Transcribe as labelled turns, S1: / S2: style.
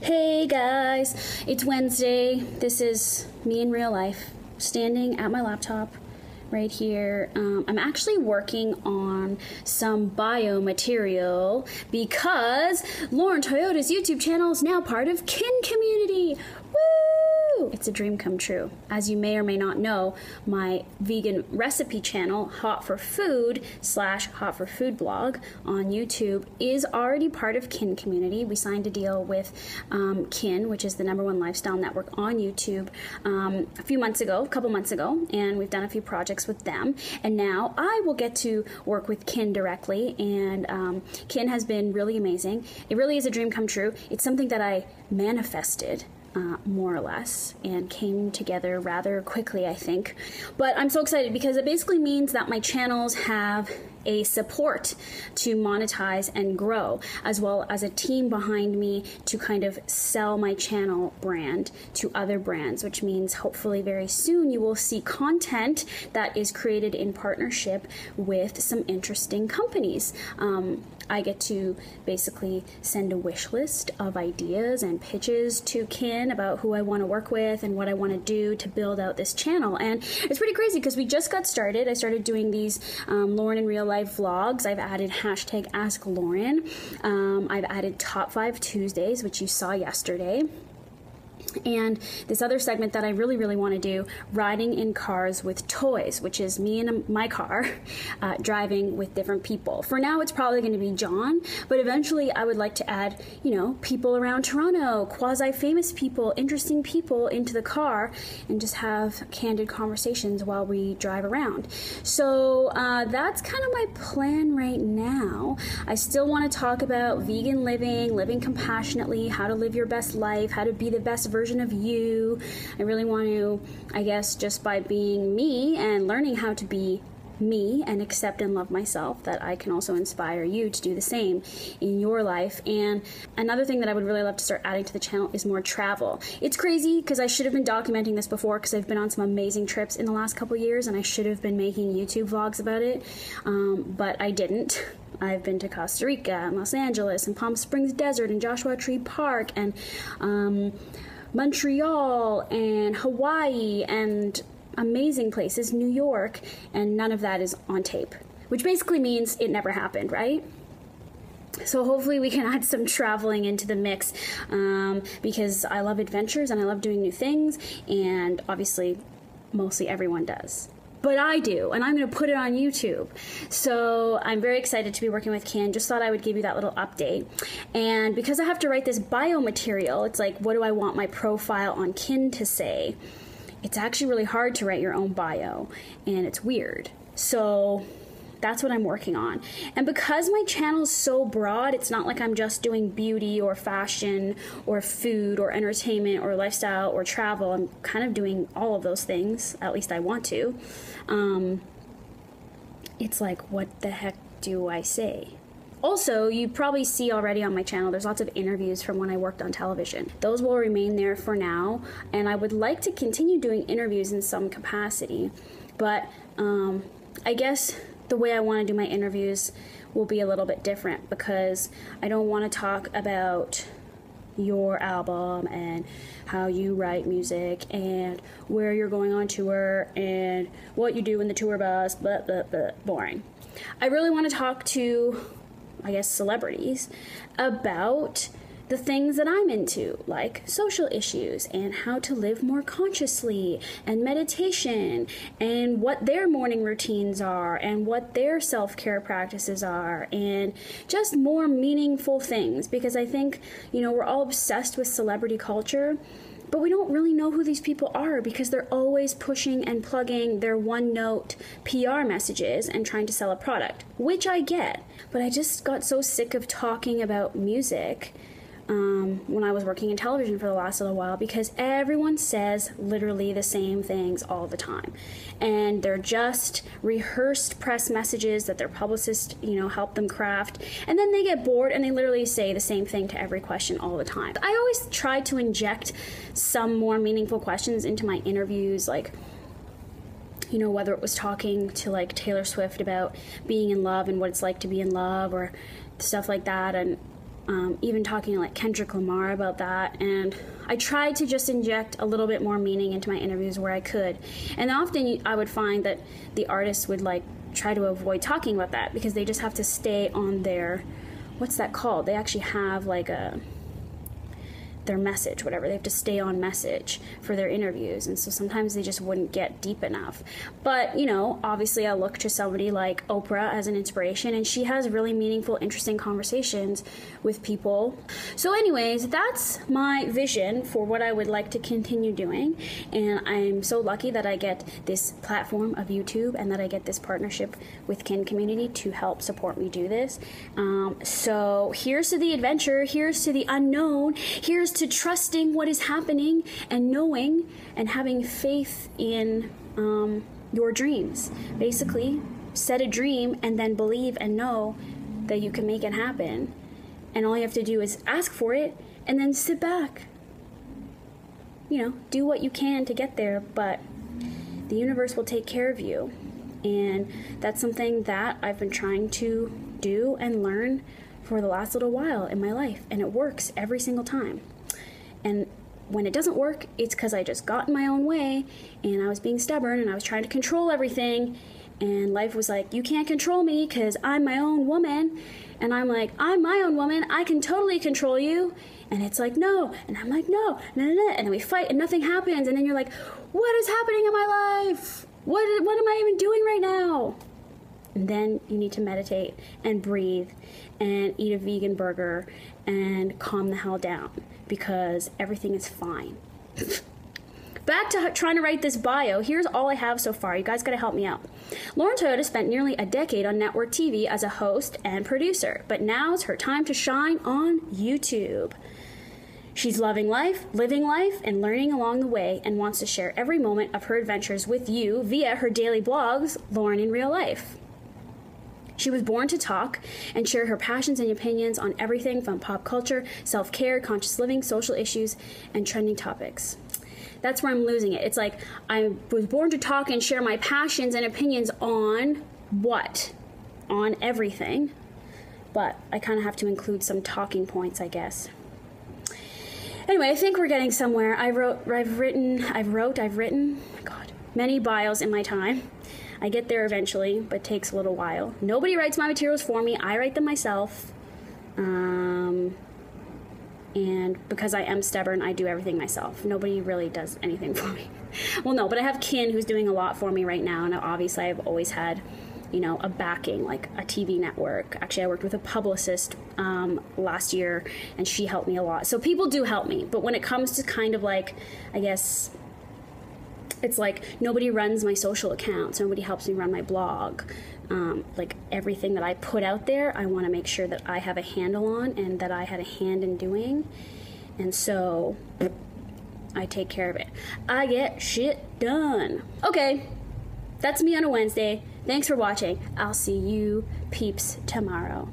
S1: Hey guys, it's Wednesday. This is me in real life, standing at my laptop right here. I'm actually working on some biomaterial because Lauren Toyota's YouTube channel is now part of Kin Community. Woo! It's a dream come true. As you may or may not know, my vegan recipe channel, Hot for Food / Hot for Food blog on YouTube, is already part of Kin Community. We signed a deal with Kin, which is the #1 lifestyle network on YouTube, a couple months ago, and we've done a few projects with them. And now I will get to work with Kin directly, and Kin has been really amazing. It really is a dream come true. It's something that I manifested, more or less, and came together rather quickly, I think. But I'm so excited because it basically means that my channels have a support to monetize and grow, as well as a team behind me to kind of sell my channel brand to other brands, which means hopefully very soon you will see content that is created in partnership with some interesting companies. I get to basically send a wish list of ideas and pitches to Kin about who I want to work with and what I want to do to build out this channel. And it's pretty crazy because we just got started. I started doing these Lauren in real life vlogs. I've added hashtag Ask Lauren. I've added Top 5 Tuesdays, which you saw yesterday. And this other segment that I really, really want to do, riding in cars with toys, which is me in my car driving with different people. For now, it's probably going to be John, but eventually I would like to add, people around Toronto, quasi-famous people, interesting people into the car and just have candid conversations while we drive around. So that's kind of my plan right now. I still want to talk about vegan living compassionately, how to live your best life, how to be the best version of you. I really want to, I guess, just by being me and learning how to be me and accept and love myself, that I can also inspire you to do the same in your life. And another thing that I would really love to start adding to the channel is more travel. It's crazy because I should have been documenting this before because I've been on some amazing trips in the last couple years and I should have been making YouTube vlogs about it, but I didn't. I've been to Costa Rica and Los Angeles and Palm Springs Desert and Joshua Tree Park and Montreal and Hawaii and amazing places, New York, and none of that is on tape, which basically means it never happened, right? So hopefully we can add some traveling into the mix, because I love adventures and I love doing new things, and obviously mostly everyone does. But I do, and I'm going to put it on YouTube. So I'm very excited to be working with Kin. Just thought I would give you that little update. And because I have to write this biomaterial, it's like, what do I want my profile on Kin to say? It's actually really hard to write your own bio, and it's weird. So that's what I'm working on. And because my channel is so broad, it's not like I'm just doing beauty or fashion or food or entertainment or lifestyle or travel. I'm kind of doing all of those things, at least I want to. It's like, what the heck do I say? Also, you probably see already on my channel, there's lots of interviews from when I worked on television. Those will remain there for now, and I would like to continue doing interviews in some capacity. But I guess the way I want to do my interviews will be a little bit different because I don't want to talk about your album and how you write music and where you're going on tour and what you do in the tour bus, blah, blah, blah, boring. I really want to talk to, I guess, celebrities about the things that I'm into, like social issues and how to live more consciously and meditation and what their morning routines are and what their self-care practices are and just more meaningful things, because I think, we're all obsessed with celebrity culture, but we don't really know who these people are because they're always pushing and plugging their one-note PR messages and trying to sell a product, which I get. But I just got so sick of talking about music when I was working in television for the last little while, because everyone says literally the same things all the time. And they're just rehearsed press messages that their publicist, helped them craft. And then they get bored and they literally say the same thing to every question all the time. I always try to inject some more meaningful questions into my interviews, like, whether it was talking to like Taylor Swift about being in love and what it's like to be in love or stuff like that. And even talking to like Kendrick Lamar about that, and I tried to just inject a little bit more meaning into my interviews where I could. And often I would find that the artists would like try to avoid talking about that because they just have to stay on their, what's that called? They actually have like their message, whatever. They have to stay on message for their interviews, and so sometimes they just wouldn't get deep enough. But, you know, obviously I look to somebody like Oprah as an inspiration, and she has really meaningful, interesting conversations with people. So anyways, that's my vision for what I would like to continue doing, and I'm so lucky that I get this platform of YouTube and that I get this partnership with Kin Community to help support me do this. So here's to the adventure, here's to the unknown, here's to trusting what is happening and knowing and having faith in your dreams. Basically, set a dream and then believe and know that you can make it happen. And all you have to do is ask for it and then sit back. You know, do what you can to get there, but the universe will take care of you. And that's something that I've been trying to do and learn for the last little while in my life, and it works every single time. And when it doesn't work, it's because I just got in my own way and I was being stubborn and I was trying to control everything, and life was like, you can't control me because I'm my own woman. And I'm like, I'm my own woman, I can totally control you. And it's like, no. And I'm like, no, no, no, no. And then we fight and nothing happens, and then you're like, what is happening in my life? What am I even doing right now? And then you need to meditate and breathe and eat a vegan burger and calm the hell down, because everything is fine. Back to trying to write this bio. Here's all I have so far. You guys gotta help me out. Lauren Toyota spent nearly a decade on network TV as a host and producer, but now's her time to shine on YouTube. She's loving life, living life, and learning along the way, and wants to share every moment of her adventures with you via her daily blogs, Lauren in Real Life. She was born to talk and share her passions and opinions on everything from pop culture, self-care, conscious living, social issues, and trending topics. That's where I'm losing it. It's like, I was born to talk and share my passions and opinions on what? On everything. But I kind of have to include some talking points, I guess. Anyway, I think we're getting somewhere. I've written, oh my God, many bios in my time. I get there eventually, but it takes a little while. Nobody writes my materials for me. I write them myself. And because I am stubborn, I do everything myself. Nobody really does anything for me. Well, no, but I have Kin who's doing a lot for me right now, and obviously I've always had, you know, a backing, like a TV network. Actually, I worked with a publicist last year, and she helped me a lot. So people do help me, but when it comes to kind of like, I guess, it's like nobody runs my social accounts, nobody helps me run my blog. Like everything that I put out there, I want to make sure that I have a handle on and that I had a hand in doing. And so I take care of it. I get shit done. Okay, that's me on a Wednesday. Thanks for watching. I'll see you peeps tomorrow.